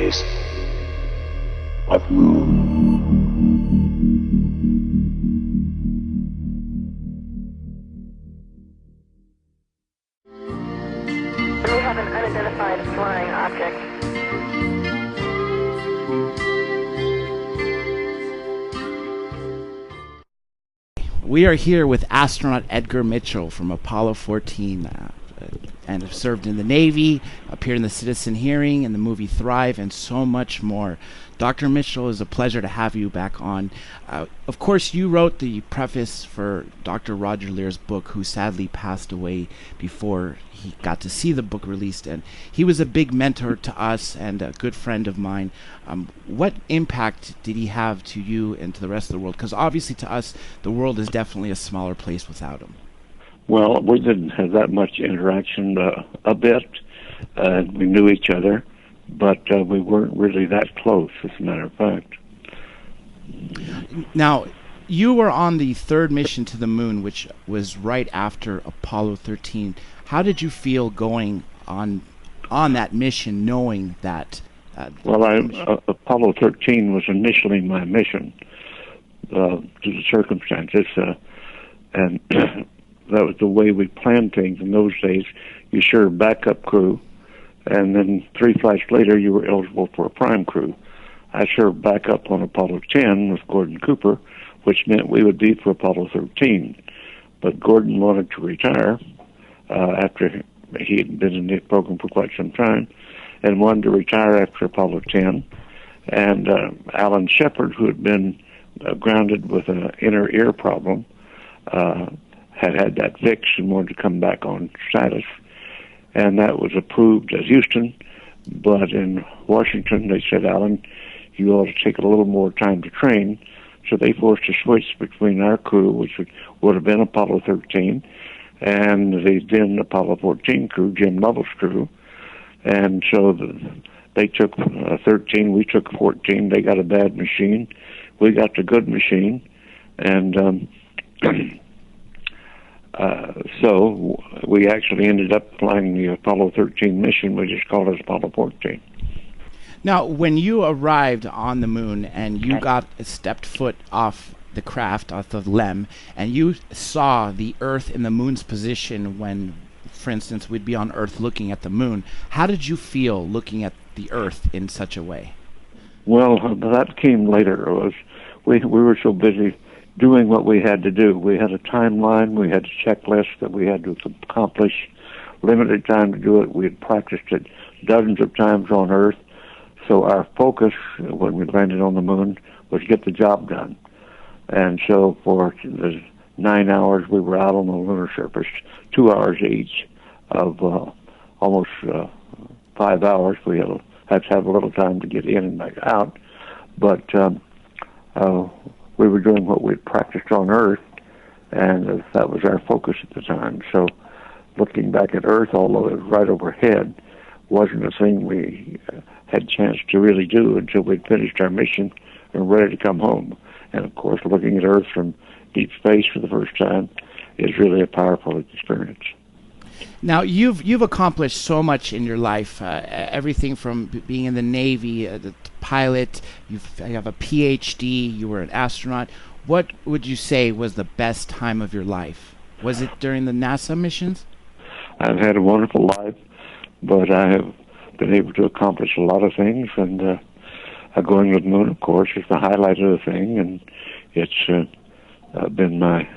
days of moon. We have an unidentified flying object. We are here with astronaut Edgar Mitchell from Apollo 14, and served in the Navy, appeared in the Citizen Hearing, in the movie Thrive, and so much more. Dr. Mitchell, it's a pleasure to have you back on. Of course, you wrote the preface for Dr. Roger Lear's book, who sadly passed away before he got to see the book released, and he was a big mentor to us and a good friend of mine. What impact did he have to you and to the rest of the world? Because obviously to us, the world is definitely a smaller place without him. Well, we didn't have that much interaction a bit. We knew each other, but we weren't really that close, as a matter of fact. Now, you were on the third mission to the moon, which was right after Apollo 13. How did you feel going on that mission, knowing that? Apollo 13 was initially my mission due to circumstances, and that was the way we planned things in those days. You served backup crew, and then 3 flights later, you were eligible for a prime crew. I served backup on Apollo 10 with Gordon Cooper, which meant we would be for Apollo 13. But Gordon wanted to retire after he had been in the program for quite some time, and wanted to retire after Apollo 10. And Alan Shepard, who had been grounded with an inner ear problem, had that fixed and wanted to come back on status. And that was approved at Houston. But in Washington, they said, Alan, you ought to take a little more time to train. So they forced a switch between our crew, which would have been Apollo 13, and the then Apollo 14 crew, Jim Lovell's crew. And so they took 13, we took 14. They got a bad machine. We got the good machine. And so we actually ended up flying the Apollo 13 mission. We just called it Apollo 14. Now, when you arrived on the moon and you stepped foot off the craft, off the LEM, and you saw the Earth in the moon's position when, for instance, we'd be on Earth looking at the moon, how did you feel looking at the Earth in such a way? Well, that came later. We were so busy doing what we had to do. We had a timeline, we had a checklist that we had to accomplish, limited time to do it. We had practiced it dozens of times on Earth. So our focus when we landed on the moon was get the job done. And so for the 9 hours we were out on the lunar surface, 2 hours each of almost 5 hours. We had to have a little time to get in and back out. But we were doing what we'd practiced on Earth, and that was our focus at the time. So looking back at Earth, although it was right overhead, wasn't a thing we had a chance to really do until we'd finished our mission and ready to come home. And of course, looking at Earth from deep space for the first time is really a powerful experience. Now, you've accomplished so much in your life, everything from being in the Navy, the pilot, you have a PhD, you were an astronaut. What would you say was the best time of your life? Was it during the NASA missions? I've had a wonderful life, but I have been able to accomplish a lot of things, and going to the moon, of course, is the highlight of the thing, and it's been my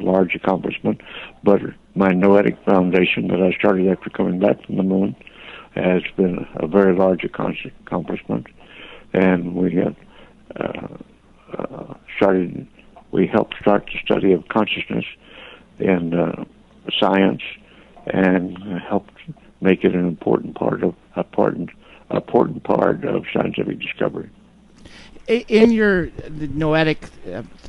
large accomplishment. But my Noetic Foundation that I started after coming back from the moon has been a very large accomplishment, and we have we helped start the study of consciousness in science, and helped make it an important part of scientific discovery. In the Noetic,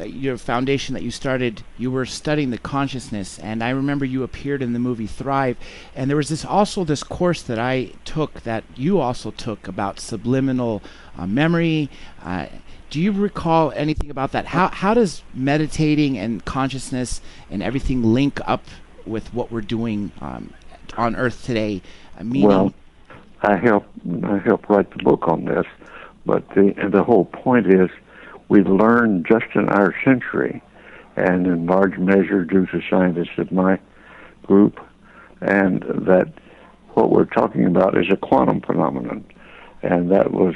your foundation that you started, you were studying the consciousness, and I remember you appeared in the movie Thrive, and there was this course that I took that you also took about subliminal memory. Do you recall anything about that? How does meditating and consciousness and everything link up with what we're doing on Earth today? Well, I helped write the book on this, but the whole point is we've learned just in our century, and in large measure due to scientists of my group, and that what we're talking about is a quantum phenomenon, and that was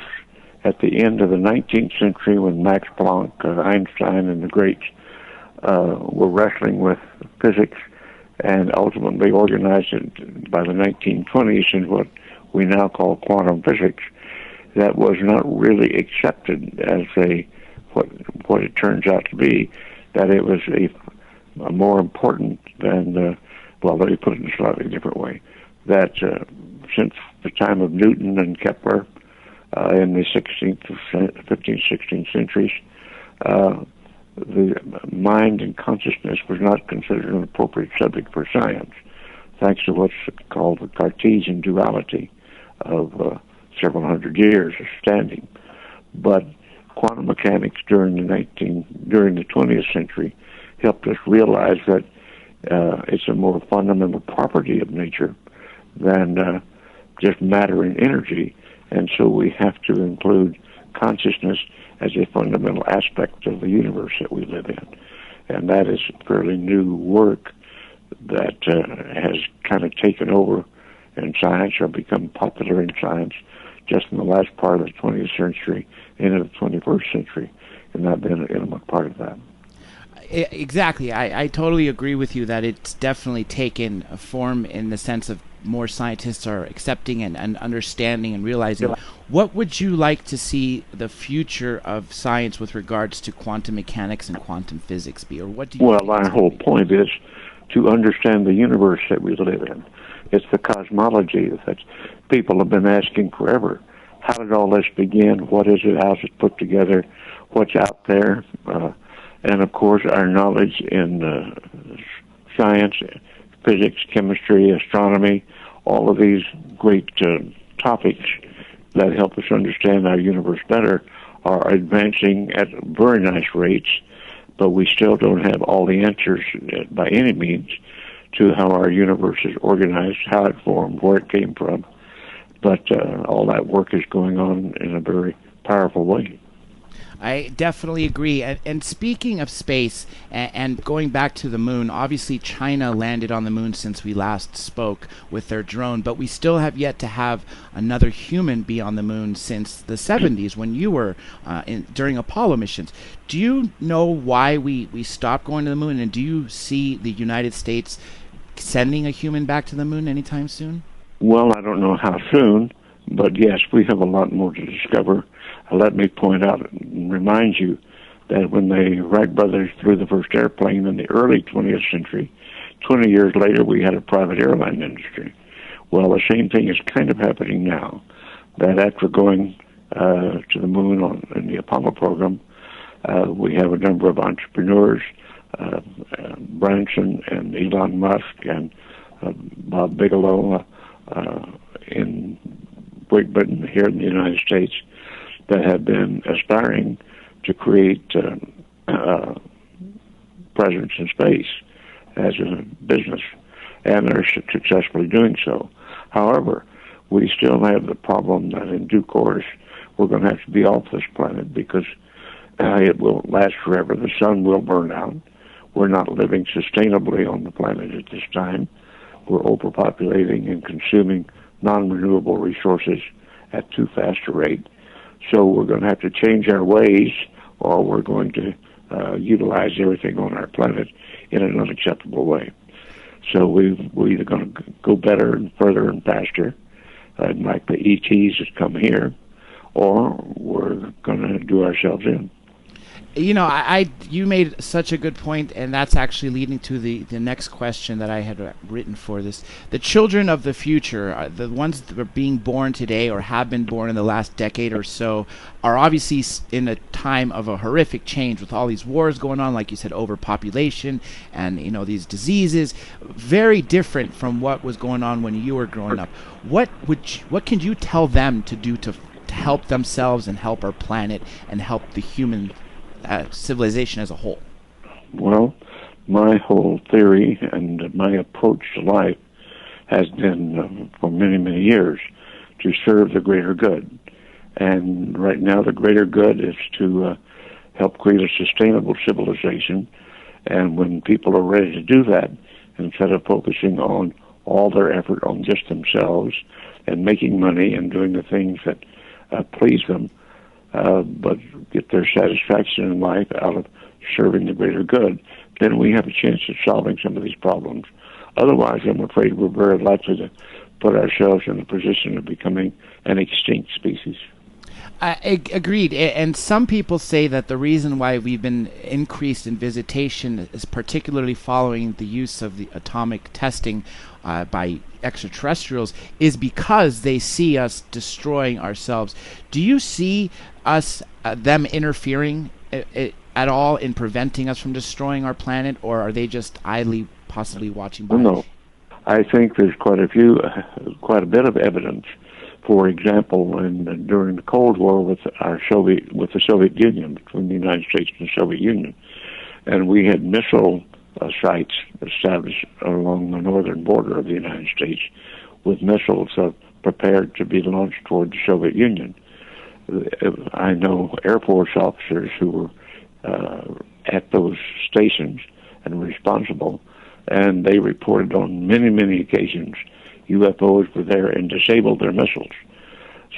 at the end of the 19th century when Max Planck, Einstein, and the greats were wrestling with physics, and ultimately organized it by the 1920s in what we now call quantum physics. That was not really accepted as what it turns out to be, that it was a more important than, well, let me put it in a slightly different way, that since the time of Newton and Kepler in the 15th, 16th centuries, the mind and consciousness was not considered an appropriate subject for science, thanks to what's called the Cartesian duality of several hundred years of standing. But quantum mechanics during the 20th century helped us realize that it's a more fundamental property of nature than just matter and energy, and so we have to include consciousness as a fundamental aspect of the universe that we live in. And that is fairly new work that has kind of taken over in science or become popular in science just in the last part of the 20th century into the 21st century, and I've been an intimate part of that. Exactly. I totally agree with you that it's definitely taken a form in the sense of more scientists are accepting and understanding and realizing. Yeah. What would you like to see the future of science with regards to quantum mechanics and quantum physics be? Or what do you Well, my whole point is to understand the universe that we live in. It's the cosmology that people have been asking forever. How did all this begin? What is it? How's it put together? What's out there? And, of course, our knowledge in science, physics, chemistry, astronomy, all of these great topics that help us understand our universe better are advancing at very nice rates, but we still don't have all the answers by any means to how our universe is organized, how it formed, where it came from. But all that work is going on in a very powerful way. I definitely agree. And speaking of space and going back to the moon, obviously China landed on the moon since we last spoke with their drone, but we still have yet to have another human be on the moon since the 70s when you were during Apollo missions. Do you know why we stopped going to the moon, and do you see the United States sending a human back to the moon anytime soon? Well, I don't know how soon, but yes, we have a lot more to discover. Let me point out and remind you that when the Wright brothers flew the first airplane in the early 20th century, 20 years later we had a private airline industry. Well, the same thing is kind of happening now, that after going to the moon in the Apollo program, we have a number of entrepreneurs, Branson and Elon Musk and Bob Bigelow in Great Britain, here in the United States, that have been aspiring to create presence in space as a business, and are successfully doing so. However, we still have the problem that in due course we're going to have to be off this planet because it won't last forever. The sun will burn out. We're not living sustainably on the planet at this time. We're overpopulating and consuming non-renewable resources at too fast a rate. So we're going to have to change our ways, or we're going to utilize everything on our planet in an unacceptable way. So we're either going to go better and further and faster, like the ETs that come here, or we're going to do ourselves in. You know, you made such a good point, and that's actually leading to the next question that I had written for this. The children of the future, the ones that are being born today or have been born in the last decade or so, are obviously in a time of a horrific change with all these wars going on, like you said, overpopulation and, you know, these diseases, very different from what was going on when you were growing up. What can you tell them to do to help themselves and help our planet and help the human civilization as a whole? Well, my whole theory and my approach to life has been for many, many years to serve the greater good. And right now, the greater good is to help create a sustainable civilization. And when people are ready to do that, instead of focusing on all their effort on just themselves and making money and doing the things that please them, but get their satisfaction in life out of serving the greater good, then we have a chance of solving some of these problems. Otherwise, I'm afraid we're very likely to put ourselves in the position of becoming an extinct species. Agreed. And some people say that the reason why we've been increased in visitation is particularly following the use of the atomic testing by extraterrestrials is because they see us destroying ourselves. Do you see us, them interfering at all in preventing us from destroying our planet, or are they just idly possibly watching by? No. I think there's quite a bit of evidence. For example, during the Cold War with the Soviet Union, between the United States and the Soviet Union, and we had missile sites established along the northern border of the United States, with missiles prepared to be launched toward the Soviet Union. I know Air Force officers who were at those stations and responsible, and they reported on many, many occasions UFOs were there and disabled their missiles.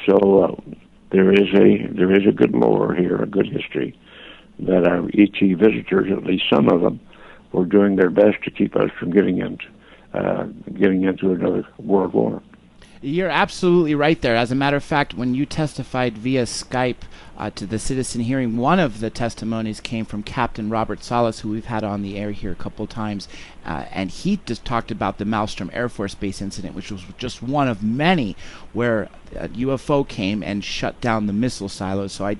So there is a good lore here, a good history, that our ET visitors, at least some of them, were doing their best to keep us from getting into another world war. You're absolutely right there. As a matter of fact, when you testified via Skype to the citizen hearing, one of the testimonies came from Captain Robert Salas, who we've had on the air here a couple times, and he just talked about the Malmstrom Air Force Base incident, which was just one of many where a UFO came and shut down the missile silos. So I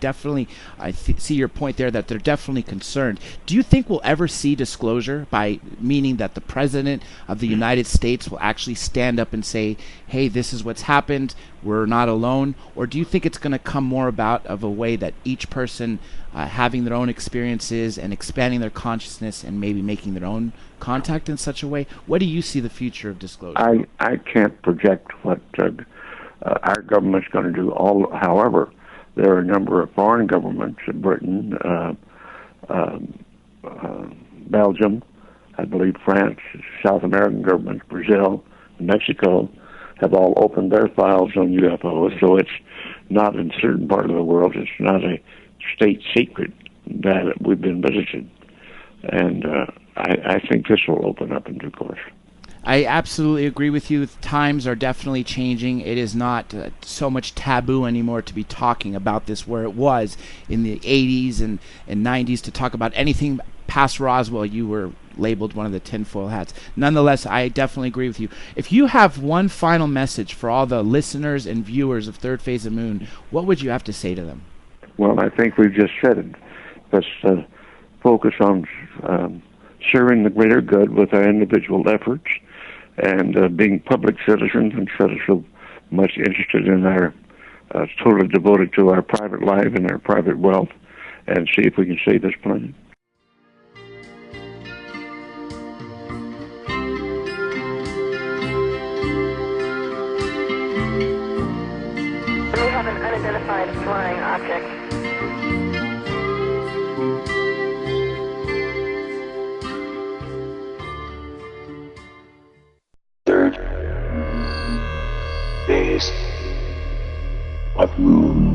see your point there, that they're definitely concerned. Do you think we'll ever see disclosure, by meaning that the President of the United States will actually stand up and say, hey, this is what's happened, we're not alone? Or do you think it's going to come more about of a way that each person having their own experiences and expanding their consciousness and maybe making their own contact in such a way? What do you see the future of disclosure? I can't project what our government's going to do. However, there are a number of foreign governments, Britain, Belgium, I believe France, South American governments, Brazil, Mexico, have all opened their files on UFOs. So it's not in a certain part of the world. It's not a state secret that we've been visited. And I think this will open up in due course. I absolutely agree with you. Times are definitely changing. It is not so much taboo anymore to be talking about this, where it was in the 80s and 90s to talk about anything past Roswell. You were labeled one of the tinfoil hats. Nonetheless, I definitely agree with you. If you have one final message for all the listeners and viewers of Third Phase of Moon, what would you have to say to them? Well, I think we've just said it. Let's focus on serving the greater good with our individual efforts, and being public citizens instead of so much interested in our totally devoted to our private life and our private wealth, and see if we can save this planet. We have an unidentified flying object. Third Phase of Moon.